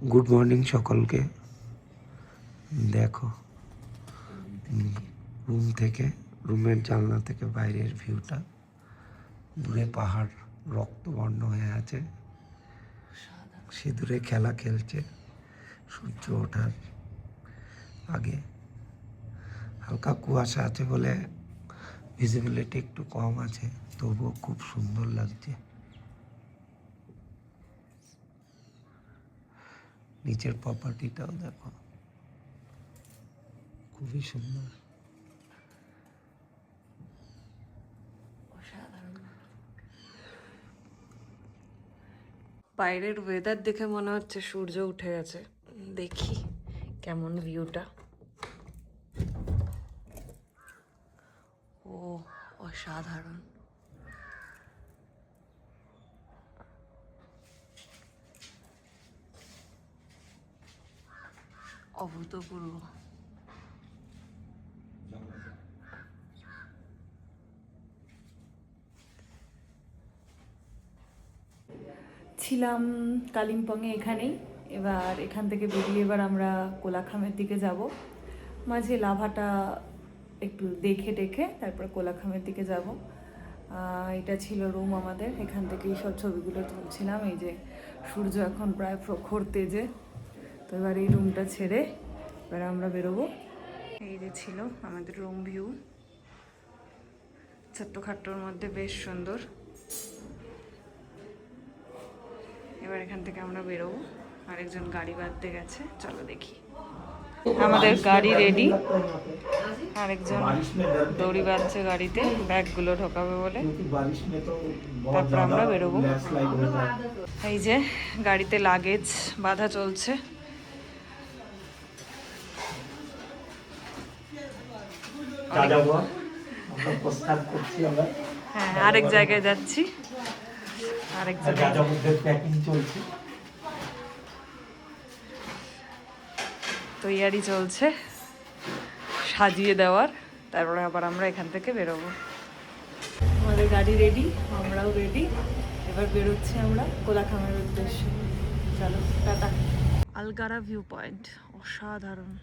Good morning সকলকে। দেখো room থেকে, রুমের জানলা থেকে বাইরের ভিউটা, দূরে পাহাড় রক্তবর্ণ হয়ে আছে, সিঁদুরে খেলা খেলছে সূর্য ওঠার আগে। হালকা কুয়াশা আছে বলে ভিজিবিলিটি একটু কম আছে, তবুও খুব সুন্দর লাগছে। নিচের প্রপার্টিটাও দেখো, খুবই সুন্দর। বাইরের ওয়েদার দেখে মনে হচ্ছে সূর্য উঠে গেছে। দেখি কেমন ভিউটা। ও অসাধারণ। অভূতপূর্ব। ছিলাম কালিম্পংয়ে এখানেই। এবার এখান থেকে বেরিয়ে এবার আমরা কোলাখামের দিকে যাব। মাঝে লাভাটা একটু দেখে টেখে তারপর কোলাখামের দিকে যাব। এটা ছিল রুম আমাদের, এখান থেকেই সব ছবিগুলো তুলছিলাম। এই যে সূর্য এখন প্রায় প্রখর তেজে। তো এবার এই রুমটা ছেড়ে এবার আমরা বেরোবো। এই যে ছিল আমাদের রুম ভিউ, ছোট্টখাট্টোর মধ্যে বেশ সুন্দর। এবার এখান থেকে আমরা বেরোবো। আরেকজন গাড়ি বাঁধতে গেছে, চলো দেখি। আমাদের গাড়ি রেডি, আরেকজন দড়ি বাঁধছে গাড়িতে, ব্যাগগুলো ঢোকাবে বলে। তারপর আমরা বেরোবো। এই যে গাড়িতে লাগেজ বাঁধা চলছে। হ্যাঁ, আরেক জায়গায় যাচ্ছি, আরেকজন তৈয়ারি চলছে সাজিয়ে দেওয়ার। তারপরে আবার আমরা এখান থেকে বেরোবো। আমাদের গাড়ি রেডি, আমরাও রেডি। এবার বেরোচ্ছি আমরা কোলাখামের উদ্দেশ্যে। চলো টাটা। আলগারা ভিউ পয়েন্ট অসাধারণ।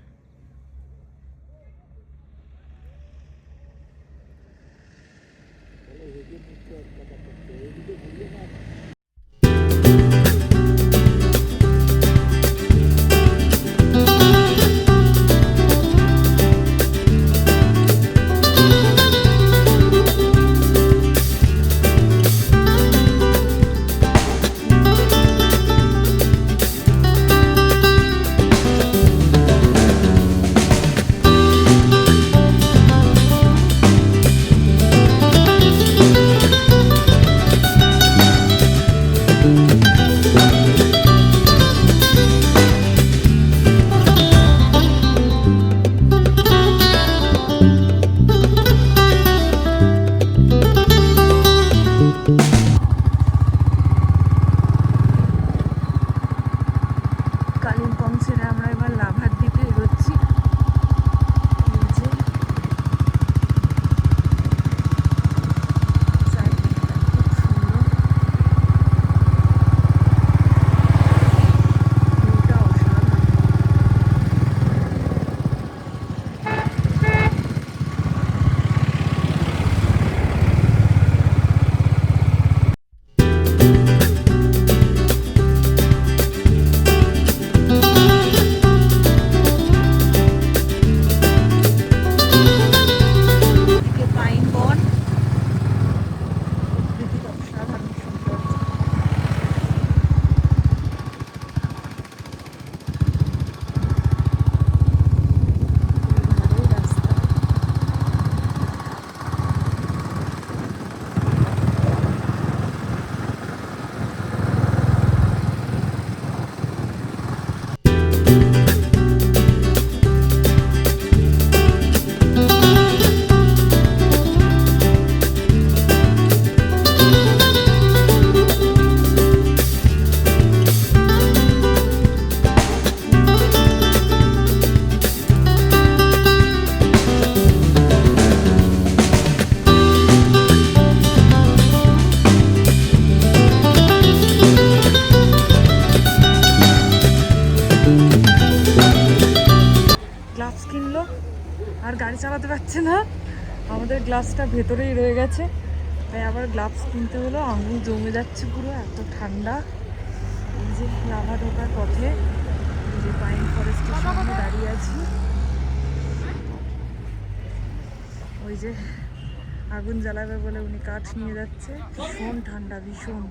আর গাড়ি চালাতে পারছে না, আমাদের গ্লাভসটা ভেতরেই রয়ে গেছে, তাই আবার গ্লাভস কিনতে হলো। আঙুল জমে যাচ্ছে পুরো, এত ঠান্ডা। এই যে লাভা ঢোকার পথে, এই যে পাইন ফরেস্টের সামনে দাঁড়িয়ে আছি। ওই যে আগুন জ্বালাবে বলে উনি কাঠ নিয়ে যাচ্ছে। ভীষণ ঠান্ডা, ভীষণ,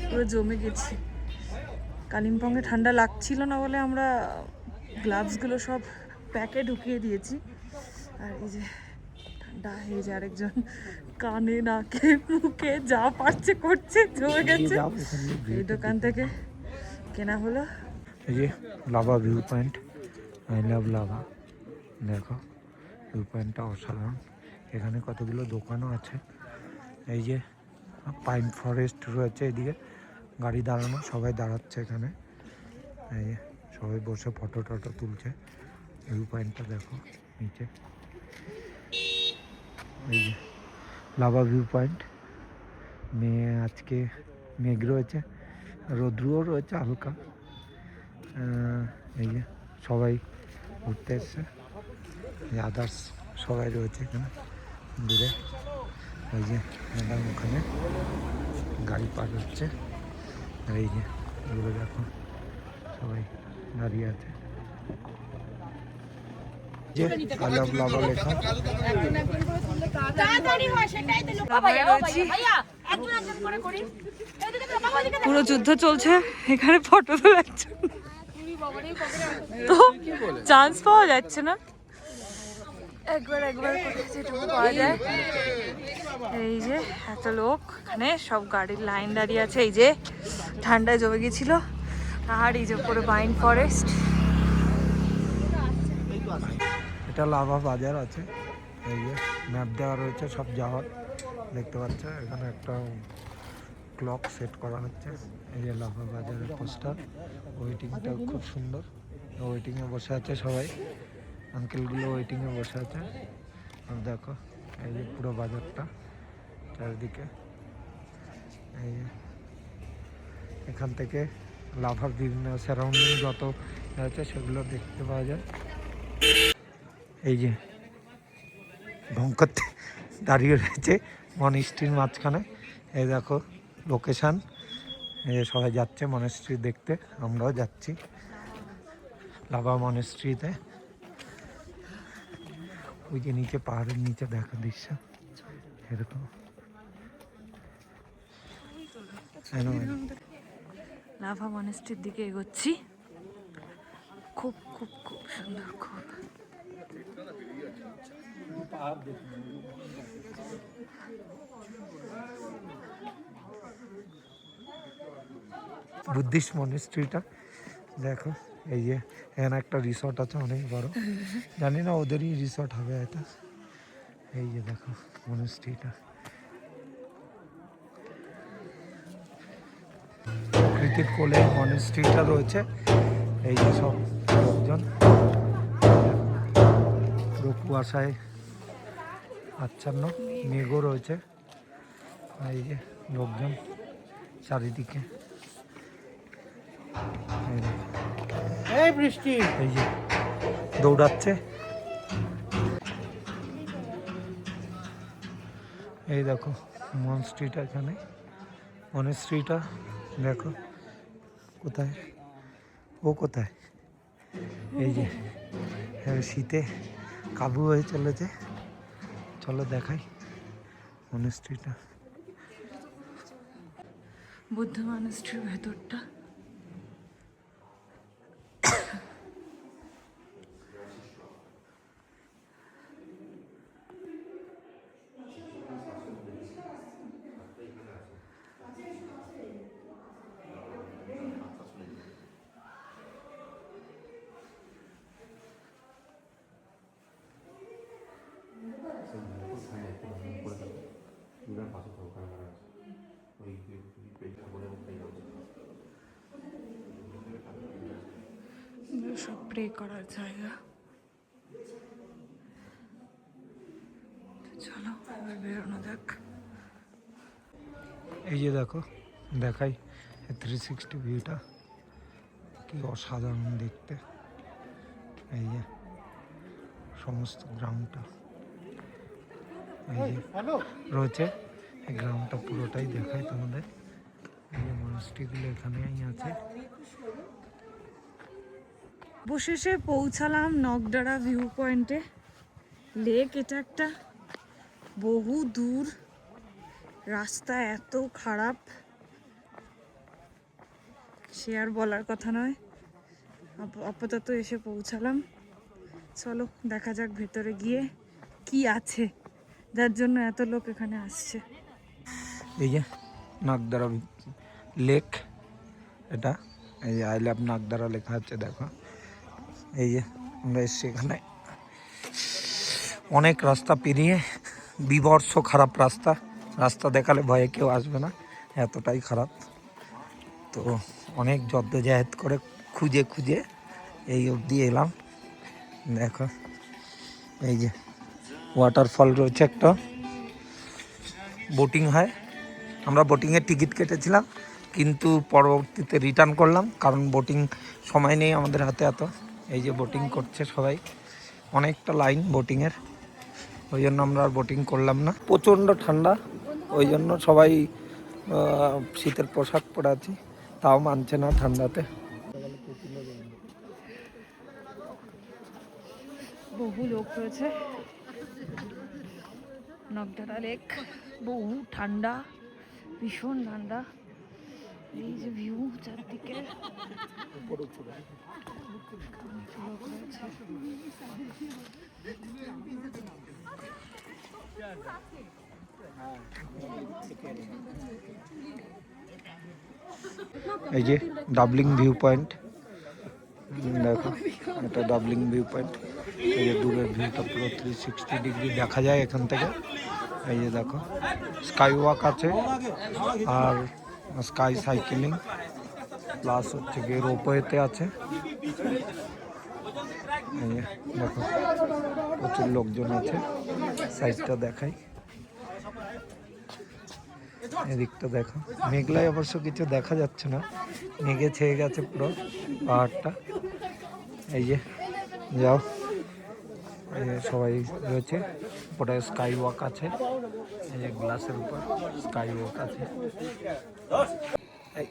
পুরো জমে গেছি। কালিম্পংয়ে ঠান্ডা লাগছিল না বলে আমরা গ্লাভসগুলো সব প্যাকে ঢুকিয়ে দিয়েছি। আর এই যে ঠান্ডা, এই যে আরেকজন কানে নাকে মুখে যা পারছে করছে, জমে গেছে। এই দোকান থেকে কেনা হলো। এই যে lava view point, I love lava. দেখো ভিউ পয়েন্টটা অসাধারণ। এখানে কতগুলো দোকানও আছে। এই যে পাইন ফরেস্ট রয়েছে এদিকে, গাড়ি দাঁড়ানো, সবাই দাঁড়াচ্ছে এখানে। এই যে সবাই বসে ফটো টটো তুলছে। ভিউ পয়েন্টটা দেখো নিচে, এই যে লাভা ভিউ পয়েন্ট। আজকে মেঘ রয়েছে, রৌদ্রও রয়েছে হালকা। এই যে সবাই ঘুরতে এসছে, আদার্স সবাই রয়েছে এখানে দূরে। এই যে ম্যাডাম ওখানে গাড়ি পার হচ্ছে। আর এই যে দূরে দেখো সবাই দাঁড়িয়ে আছে। যে আলাপ লাভা লেখা। পুরো যুদ্ধ চলছে এখানে ফটো তোলার জন্য, তো চান্স পাওয়া যাচ্ছে না। একবার করে যেটুকু পাওয়া যায়। এই যে এত লোক, এখানে সব গাড়ির লাইন দাঁড়িয়ে আছে। এই যে ঠান্ডায় জমে গেছিল। আর এই যে পুরো পাইন ফরেস্ট। এটা লাভা বাজার আছে, এই যে ম্যাপ দেওয়া রয়েছে সব যাওয়ার, দেখতে পাচ্ছ। এখানে একটা ক্লক সেট করা হচ্ছে। এই যে লাভা বাজারের পোস্টার, ওয়েটিংটা খুব সুন্দর। ওয়েটিংয়ে বসে আছে সবাই, আঙ্কেলগুলো ওয়েটিংয়ে বসে আছে। আর দেখো এই যে পুরো বাজারটা চারিদিকে। এই যে এখান থেকে লাভার বিভিন্ন সারাউন্ডিং যত আছে সেগুলো দেখতে পাওয়া যায়। এই যে ভয়ঙ্কর দাঁড়িয়ে রয়েছে মনেস্ট্রির মাঝখানে। এই দেখো লোকেশান, এই যে সবাই যাচ্ছে মনেস্ট্রি দেখতে, আমরাও যাচ্ছি লাভা মনেস্ট্রিতে। ওই যে নিচে পাহাড়ের নিচে দেখা দৃশ্য এরকম। লাভা মনেস্ট্রির দিকে এগোচ্ছি। খুব খুব খুব সুন্দর, খুব। বুদ্ধিস্ট মনেস্ট্রিটা দেখো। এই যে এখানে একটা রিসর্ট আছে অনেক বড়, জানি না ওদেরই রিসর্ট হবে এটা। এই যে দেখো মনেস্ট্রিটা, প্রকৃতির কোলে মনেস্ট্রিটা রয়েছে। এই যে সব লোকজন পুরো কুয়াশায় আচ্ছন্ন, মেঘও রয়েছে। এই যে লোকজন চারিদিকে, এই বৃষ্টি, এই যে দৌড়াচ্ছে। এই দেখো মনস্ট্রিটা, এখানে মনেস্ট্রিটা দেখো কোথায়, ও কোথায়। এই যে শীতে কাবু হয়ে চলেছে, চলো দেখাই মনেস্ট্রিটা। বুদ্ধ মনেস্ট্রির ভেতরটা। সব প্রে করার জায়গা। চলো এবার বেরোনো যাক। এই যে দেখো দেখাই 360 ভিউটা, কি অসাধারণ দেখতে। এই যে সমস্ত গ্রাউন্ডটা এই যে রয়েছে, এই গ্রাউন্ডটা পুরোটাই দেখায় তোমাদের। এই যে মনস্ট্রিগুলো এখানেই আছে। অবশেষে পৌঁছালাম নগডারা ভিউ পয়েন্টে। লেক এটা একটা, বহু দূর, রাস্তা এত খারাপ সে আর বলার কথা নয়। আপাতত এসে পৌঁছালাম, চলো দেখা যাক ভেতরে গিয়ে কি আছে যার জন্য এত লোক এখানে আসছে। এই যে নাগদারা লেক, এটা এই যে আই লাভ নাগদারা লেখা আছে দেখো। এই যে আমরা এসছি এখানে, অনেক রাস্তা পেরিয়ে, বিভৎস খারাপ রাস্তা। রাস্তা দেখালে ভয়ে কেউ আসবে না, এতটাই খারাপ। তো অনেক জদ্দোজাহেদ করে খুঁজে খুঁজে এই অবধি এলাম। দেখো এই যে ওয়াটারফল রয়েছে একটা, বোটিং হয়। আমরা বোটিংয়ের টিকিট কেটেছিলাম, কিন্তু পরবর্তীতে রিটার্ন করলাম, কারণ বোটিং সময় নেই আমাদের হাতে এত। এই যে বোটিং করছে সবাই, অনেকটা লাইন বোটিংয়ের, ওই জন্য আমরা আর বোটিং করলাম না। প্রচণ্ড ঠান্ডা, ওই জন্য সবাই শীতের পোশাক পরে আছি, তাও মানছে না ঠান্ডাতে। বহু লোক রয়েছে, নগডারা লেক, বহু ঠান্ডা, ভীষণ ঠান্ডা। এই যে ভিউ চারদিকে, লোক রয়েছে। এই যে ডাবলিং ভিউ পয়েন্ট, দেখো এটা ডাবলিং ভিউ পয়েন্ট। এই যে দূরের ভিউটা পুরো 360 ডিগ্রি দেখা যায় এখান থেকে। এই যে দেখো স্কাই ওয়াক আছে, আর স্কাই সাইকেলিং, প্লাস হচ্ছে গিয়ে রোপওয়েতে আছে। এই যে দেখো প্রচুর লোকজন আছে। সাইডটা দেখাই, এদিকটা দেখো, মেঘলায় অবশ্য কিছু দেখা যাচ্ছে না, মেঘে ছেয়ে গেছে পুরো পাহাড়টা। এই যে যাও, এই যে সবাই রয়েছে, ওটা স্কাই ওয়াক আছে। এই যে গ্লাসের উপর স্কাই ওয়াক আছে। এই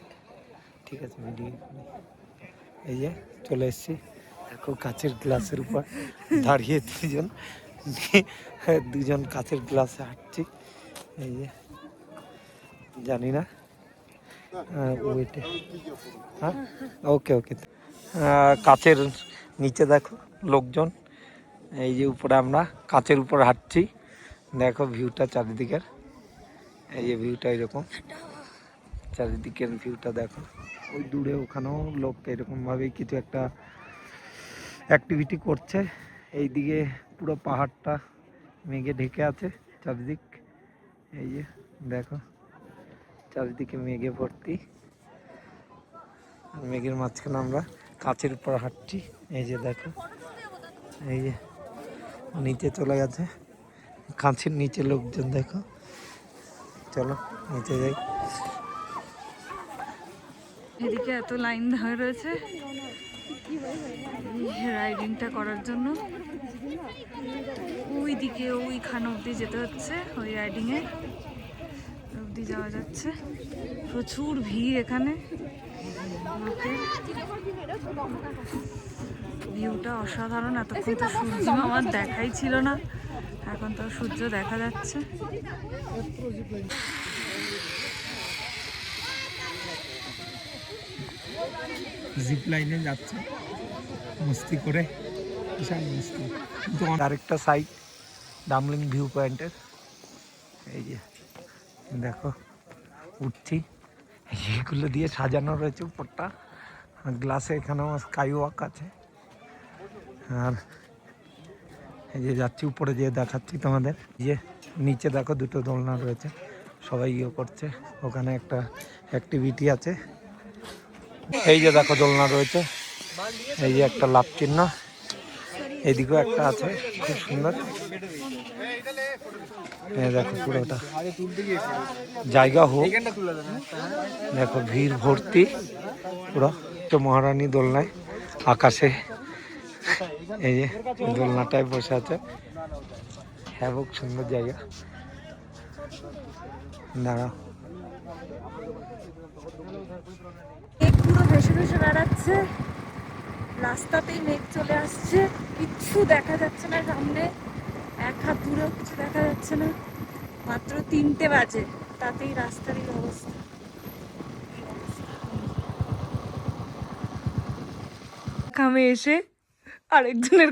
ঠিক আছে ভিডিও, এই যে চলে এসেছি, দেখো কাচের গ্লাসের উপর দাঁড়িয়ে দুজন কাচের গ্লাসে হাঁটছি। এই যে জানি না ওয়েটে, হ্যাঁ ওকে ওকে। কাচের নিচে দেখো লোকজন, এই যে উপরে আমরা কাচের উপর হাঁটছি, দেখো ভিউটা চারিদিকের। এই যে ভিউটা এরকম, চারিদিকের ভিউটা দেখো। ওই দূরে ওখানেও লোক এরকমভাবেই কিছু একটা অ্যাক্টিভিটি করছে। এই দিকে পুরো পাহাড়টা মেঘে ঢেকে আছে চারিদিক। এই যে দেখো চারিদিকে মেঘে ভর্তি, মেঘের মাঝখানে আমরা কাচের উপর হাঁটছি। এই যে দেখো, এই যে নিচে চলে গেছে, কাঁচের নিচে লোকজন দেখো। চলো নিচে যাই। এদিকে এত লাইন ধরে রয়েছে রাইডিংটা করার জন্য। ওই দিকে ওইখানে অবধি যেতে হচ্ছে, ওই রাইডিংয়ে অবধি যাওয়া যাচ্ছে। প্রচুর ভিড় এখানে লোকের। ভিউটা অসাধারণ। এতক্ষণ তো সূর্য আমার দেখাই ছিল না, এখন তো সূর্য দেখা যাচ্ছে। জিপ লাইনে যাচ্ছে মস্তি করে, বিশাল মস্তি। কিন্তু আরেকটা সাইড ডাবলিং ভিউ পয়েন্টের, এই যে দেখো উঠছি, এইগুলো দিয়ে সাজানো রয়েছে উপরটা, গ্লাসে এখানেও স্কাই ওয়াক আছে। আর এই যে যাচ্ছি উপরে, যেয়ে দেখাচ্ছি তোমাদের। যে নিচে দেখো দুটো দোলনা রয়েছে, সবাই ইয়ে করছে, ওখানে একটা অ্যাক্টিভিটি আছে। এই যে দেখো দোলনা রয়েছে, এই যে একটা লাভ চিহ্ন, এইদিকেও একটা আছে, খুব সুন্দর। এই দেখো পুরোটা জায়গা হোক, দেখো ভিড় ভর্তি পুরো। তো মহারানী দোলনায় আকাশে এই যে দোলনাটায় বসে আছে। হ্যাঁ, খুব সুন্দর জায়গা। দাঁড়াও, পুরো ভেসে ভেসে বেড়াচ্ছে, রাস্তাতেই মেঘ চলে আসছে, কিচ্ছু দেখা যাচ্ছে না সামনে, এক হাত দূরেও কিছু দেখা যাচ্ছে না। মাত্র 3টে বাজে, তাতেই রাস্তার এই অবস্থা। খামে এসে আরেকজনের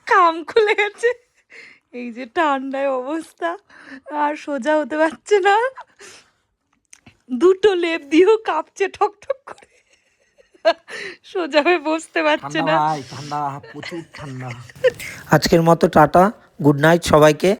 কাম খুলে গেছে, এই যে ঠান্ডায় অবস্থা, আর সোজা হতে পারছে না, দুটো লেপ দিয়েও কাঁপছে ঠক ঠক করে, সোজা হয়ে বসতে পারছে না। ঠান্ডা, প্রচুর ঠান্ডা। আজকের মতো টাটা, গুড নাইট সবাইকে।